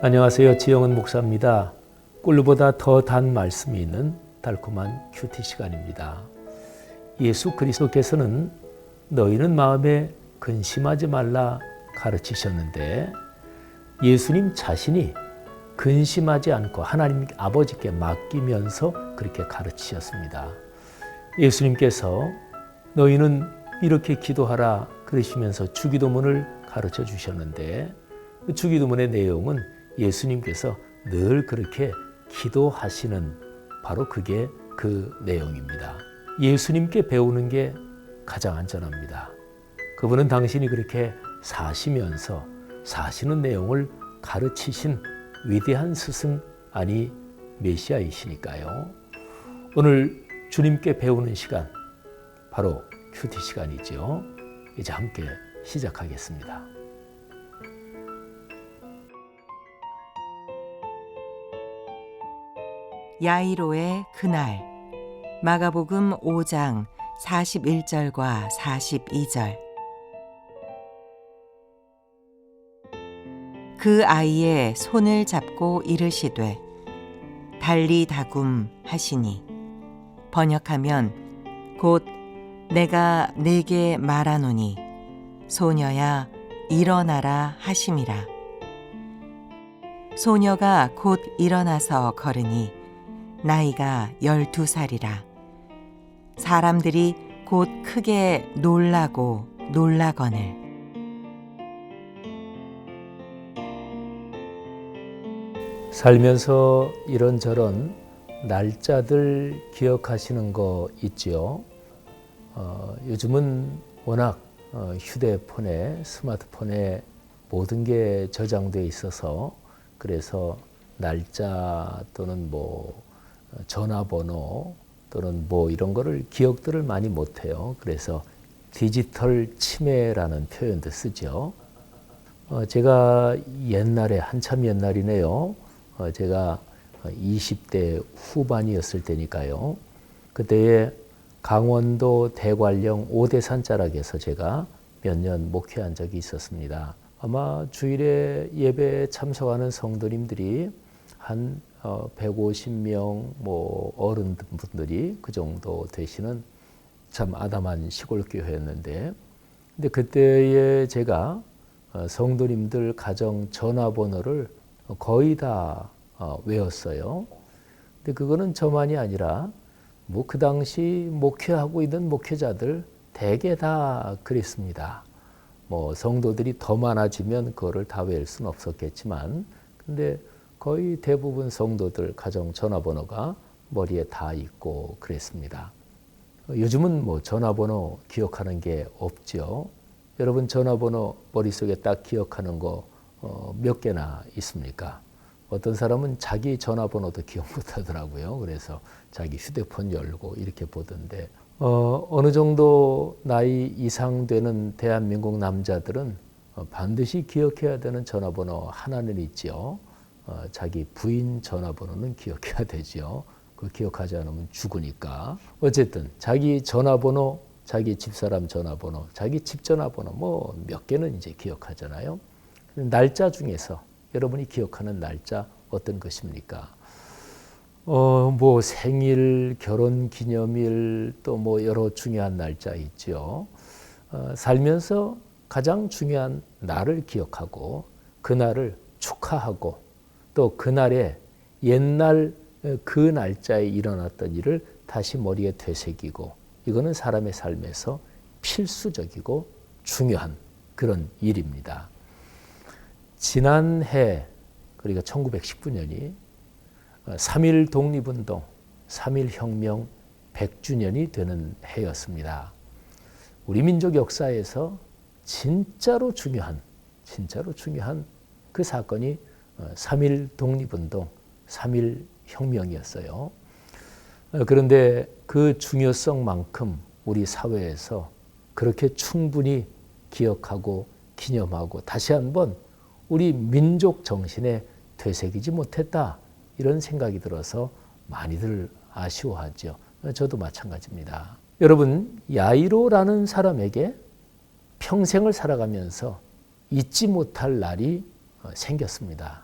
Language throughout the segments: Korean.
안녕하세요. 지영은 목사입니다. 꿀보다 더 단 말씀이 있는 달콤한 큐티 시간입니다. 예수 그리스도께서는 너희는 마음에 근심하지 말라 가르치셨는데 예수님 자신이 근심하지 않고 하나님 아버지께 맡기면서 그렇게 가르치셨습니다. 예수님께서 너희는 이렇게 기도하라 그러시면서 주기도문을 가르쳐 주셨는데 그 주기도문의 내용은 예수님께서 늘 그렇게 기도하시는 바로 그게 그 내용입니다. 예수님께 배우는 게 가장 안전합니다. 그분은 당신이 그렇게 사시면서 사시는 내용을 가르치신 위대한 스승 아니 메시아이시니까요. 오늘 주님께 배우는 시간 바로 큐티 시간이죠. 이제 함께 시작하겠습니다. 야이로의 그날 마가복음 5장 41절과 42절. 그 아이의 손을 잡고 이르시되 달리다굼 하시니 번역하면 곧 내가 네게 말하노니 소녀야 일어나라 하심이라. 소녀가 곧 일어나서 걸으니 나이가 12살이라. 사람들이 곧 크게 놀라고 놀라거늘. 살면서 이런저런 날짜들 기억하시는 거 있지요? 요즘은 워낙 휴대폰에 스마트폰에 모든 게 저장되어 있어서 그래서 날짜 또는 전화번호 또는 이런 거를 기억들을 많이 못해요. 그래서 디지털 치매라는 표현도 쓰죠. 제가 옛날에 한참 옛날이네요. 제가 20대 후반이었을 때니까요. 그때에 강원도 대관령 오대산 자락에서 제가 몇 년 목회한 적이 있었습니다. 아마 주일에 예배에 참석하는 성도님들이 한 150명 어른분들이 그 정도 되시는 참 아담한 시골 교회였는데, 근데 그때에 제가 성도님들 가정 전화번호를 거의 다 외웠어요. 근데 그거는 저만이 아니라 그 당시 목회하고 있는 목회자들 대개 다 그랬습니다. 성도들이 더 많아지면 그거를 다 외울 수는 없었겠지만, 근데 거의 대부분 성도들 가정 전화번호가 머리에 다 있고 그랬습니다. 요즘은 전화번호 기억하는 게 없죠. 여러분 전화번호 머릿속에 딱 기억하는 거 몇 개나 있습니까? 어떤 사람은 자기 전화번호도 기억 못 하더라고요. 그래서 자기 휴대폰 열고 이렇게 보던데, 어느 정도 나이 이상 되는 대한민국 남자들은 반드시 기억해야 되는 전화번호 하나는 있죠. 자기 부인 전화번호는 기억해야 되죠. 그 기억하지 않으면 죽으니까. 어쨌든 자기 전화번호, 자기 집사람 전화번호, 자기 집 전화번호 몇 개는 이제 기억하잖아요. 날짜 중에서 여러분이 기억하는 날짜 어떤 것입니까? 생일, 결혼 기념일 또 여러 중요한 날짜 있죠. 살면서 가장 중요한 날을 기억하고 그날을 축하하고 또 그날에 옛날 그 날짜에 일어났던 일을 다시 머리에 되새기고, 이거는 사람의 삶에서 필수적이고 중요한 그런 일입니다. 지난해, 그러니까 1919년이 3.1 독립운동, 3.1 혁명 100주년이 되는 해였습니다. 우리 민족 역사에서 진짜로 중요한 그 사건이 3.1 독립운동, 3.1 혁명이었어요. 그런데 그 중요성만큼 우리 사회에서 그렇게 충분히 기억하고 기념하고 다시 한번 우리 민족 정신에 되새기지 못했다, 이런 생각이 들어서 많이들 아쉬워하죠. 저도 마찬가지입니다. 여러분, 야이로라는 사람에게 평생을 살아가면서 잊지 못할 날이 생겼습니다.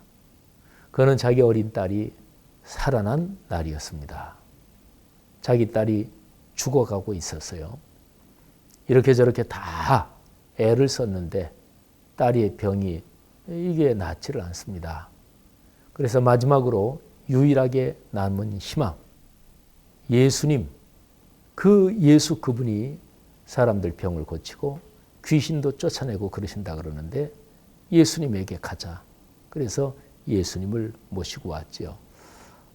그는 자기 어린 딸이 살아난 날이었습니다. 자기 딸이 죽어가고 있었어요. 이렇게 저렇게 다 애를 썼는데 딸의 병이 이게 낫지를 않습니다. 그래서 마지막으로 유일하게 남은 희망, 예수님, 그 예수 그분이 사람들 병을 고치고 귀신도 쫓아내고 그러신다 그러는데 예수님에게 가자. 그래서 예수님을 모시고 왔지요.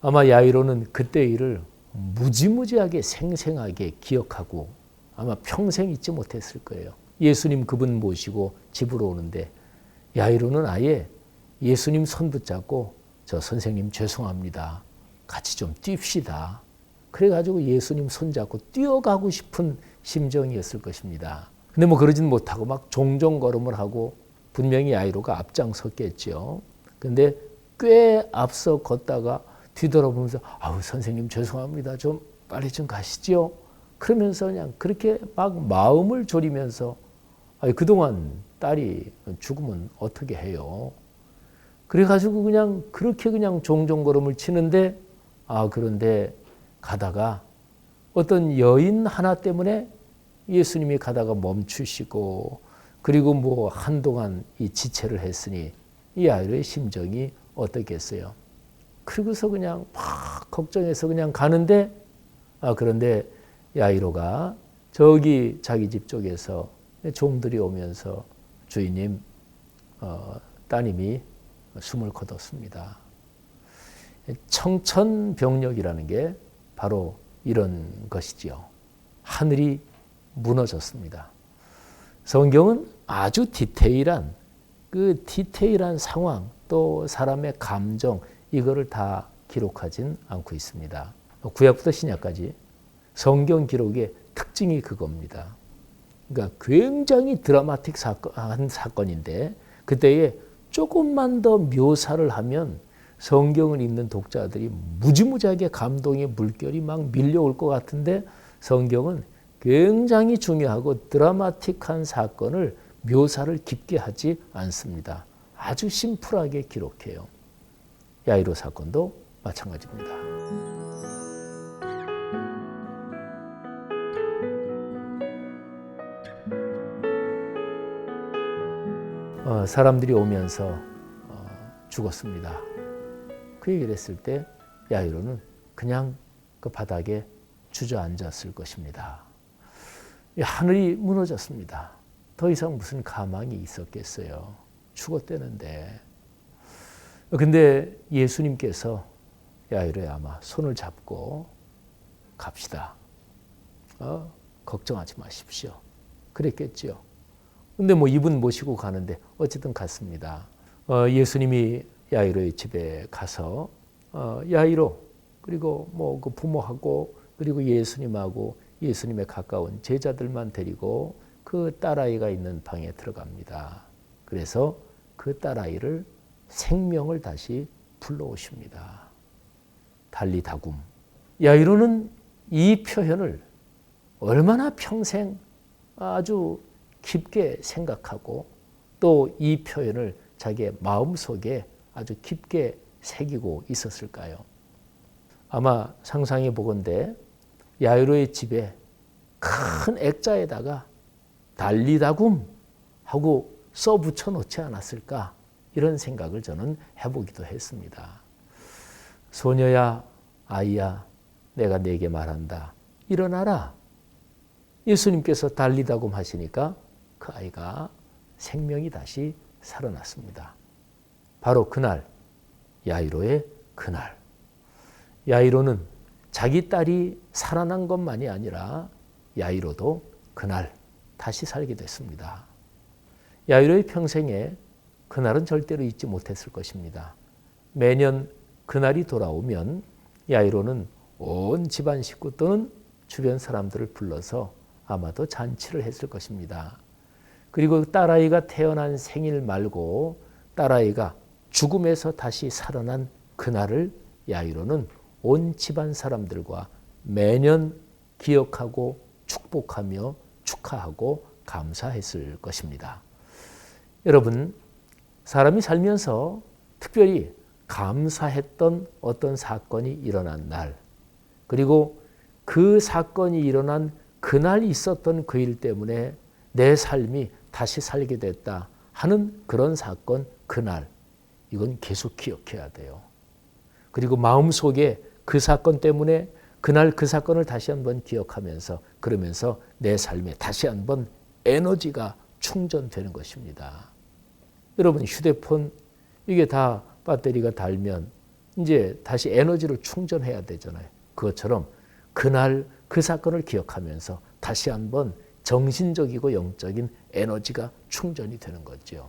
아마 야이로는 그때 일을 무지무지하게 생생하게 기억하고 아마 평생 잊지 못했을 거예요. 예수님 그분 모시고 집으로 오는데 야이로는 아예 예수님 손 붙잡고 저 선생님 죄송합니다. 같이 좀 뜁시다. 그래가지고 예수님 손 잡고 뛰어가고 싶은 심정이었을 것입니다. 근데 뭐 그러진 못하고 막 종종걸음을 하고 분명히 야이로가 앞장섰겠죠. 근데 꽤 앞서 걷다가 뒤돌아보면서 아우 선생님 죄송합니다. 좀 빨리 좀 가시죠. 그러면서 그냥 그렇게 막 마음을 졸이면서 그동안 딸이 죽으면 어떻게 해요. 그래가지고 그냥 그렇게 그냥 종종걸음을 치는데 그런데 가다가 어떤 여인 하나 때문에 예수님이 가다가 멈추시고 그리고 뭐 한동안 이 지체를 했으니 이 아이의 심정이 어떻겠어요. 그러고서 그냥 막 걱정해서 그냥 가는데 그런데 야이로가 저기 자기 집 쪽에서 종들이 오면서 주인님 따님이 숨을 거뒀습니다. 청천벽력이라는 게 바로 이런 것이지요. 하늘이 무너졌습니다. 성경은 아주 디테일한 그 디테일한 상황 또 사람의 감정 이거를 다 기록하진 않고 있습니다. 구약부터 신약까지 성경 기록의 특징이 그겁니다. 그러니까 굉장히 드라마틱한 사건인데 그때에 조금만 더 묘사를 하면 성경을 읽는 독자들이 무지무지하게 감동의 물결이 막 밀려올 것 같은데 성경은 굉장히 중요하고 드라마틱한 사건을 묘사를 깊게 하지 않습니다. 아주 심플하게 기록해요. 야이로 사건도 마찬가지입니다. 사람들이 오면서 죽었습니다. 그 얘기를 했을 때 야이로는 그냥 그 바닥에 주저앉았을 것입니다. 하늘이 무너졌습니다. 더 이상 무슨 가망이 있었겠어요. 죽었대는데. 근데 예수님께서 야이로야 아마 손을 잡고 갑시다. 걱정하지 마십시오. 그랬겠죠. 근데 뭐 이분 모시고 가는데 어쨌든 갔습니다. 예수님이 야이로의 집에 가서 야이로 그리고 뭐 그 부모하고 그리고 예수님하고 예수님의 가까운 제자들만 데리고 그 딸아이가 있는 방에 들어갑니다. 그래서 그 딸아이를 생명을 다시 불러오십니다. 달리다굼. 야이로는 이 표현을 얼마나 평생 아주 깊게 생각하고 또 이 표현을 자기의 마음속에 아주 깊게 새기고 있었을까요? 아마 상상해 보건대 야이로의 집에 큰 액자에다가 달리다굼 하고 써붙여 놓지 않았을까 이런 생각을 저는 해보기도 했습니다. 소녀야 아이야 내가 네게 말한다 일어나라. 예수님께서 달리다굼 하시니까 그 아이가 생명이 다시 살아났습니다. 바로 그날 야이로의 그날. 야이로는 자기 딸이 살아난 것만이 아니라 야이로도 그날 다시 살게 됐습니다. 야이로의 평생에 그날은 절대로 잊지 못했을 것입니다. 매년 그날이 돌아오면 야이로는 온 집안 식구 또는 주변 사람들을 불러서 아마도 잔치를 했을 것입니다. 그리고 딸아이가 태어난 생일 말고 딸아이가 죽음에서 다시 살아난 그날을 야이로는 온 집안 사람들과 매년 기억하고 축복하며 축하하고 감사했을 것입니다. 여러분, 사람이 살면서 특별히 감사했던 어떤 사건이 일어난 날, 그리고 그 사건이 일어난 그날 있었던 그 일 때문에 내 삶이 다시 살게 됐다 하는 그런 사건, 그날, 이건 계속 기억해야 돼요. 그리고 마음속에 그 사건 때문에 그날 그 사건을 다시 한번 기억하면서, 그러면서 내 삶에 다시 한번 에너지가 충전되는 것입니다. 여러분, 휴대폰 이게 다 배터리가 닳으면 이제 다시 에너지를 충전해야 되잖아요. 그것처럼 그날 그 사건을 기억하면서 다시 한번 정신적이고 영적인 에너지가 충전이 되는 거죠.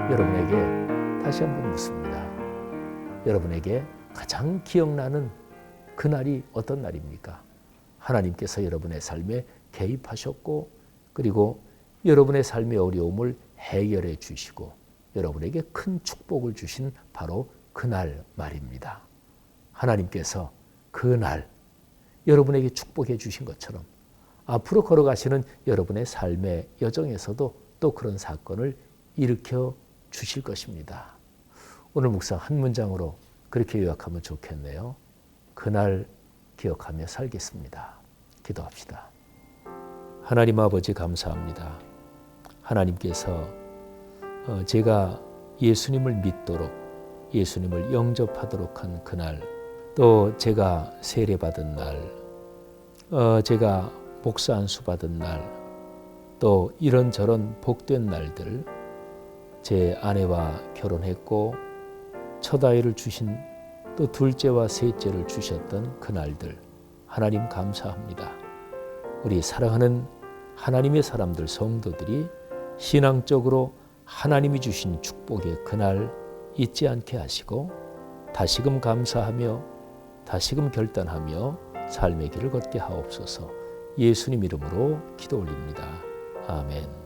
여러분에게 다시 한번 묻습니다. 여러분에게 가장 기억나는 그날이 어떤 날입니까? 하나님께서 여러분의 삶에 개입하셨고, 그리고 여러분의 삶의 어려움을 해결해 주시고 여러분에게 큰 축복을 주신 바로 그날 말입니다. 하나님께서 그날 여러분에게 축복해 주신 것처럼 앞으로 걸어가시는 여러분의 삶의 여정에서도 또 그런 사건을 일으켜 주실 것입니다. 오늘 묵상 한 문장으로 그렇게 요약하면 좋겠네요. 그날 기억하며 살겠습니다. 기도합시다. 하나님 아버지, 감사합니다. 하나님께서 제가 예수님을 믿도록, 예수님을 영접하도록 한 그날, 또 제가 세례받은 날, 제가 목사 안수 받은 날, 또 이런저런 복된 날들, 제 아내와 결혼했고 첫 아이를 주신, 또 둘째와 셋째를 주셨던 그날들, 하나님 감사합니다. 우리 사랑하는 하나님의 사람들, 성도들이 신앙적으로 하나님이 주신 축복의 그날 잊지 않게 하시고 다시금 감사하며 다시금 결단하며 삶의 길을 걷게 하옵소서. 예수님 이름으로 기도 올립니다. 아멘.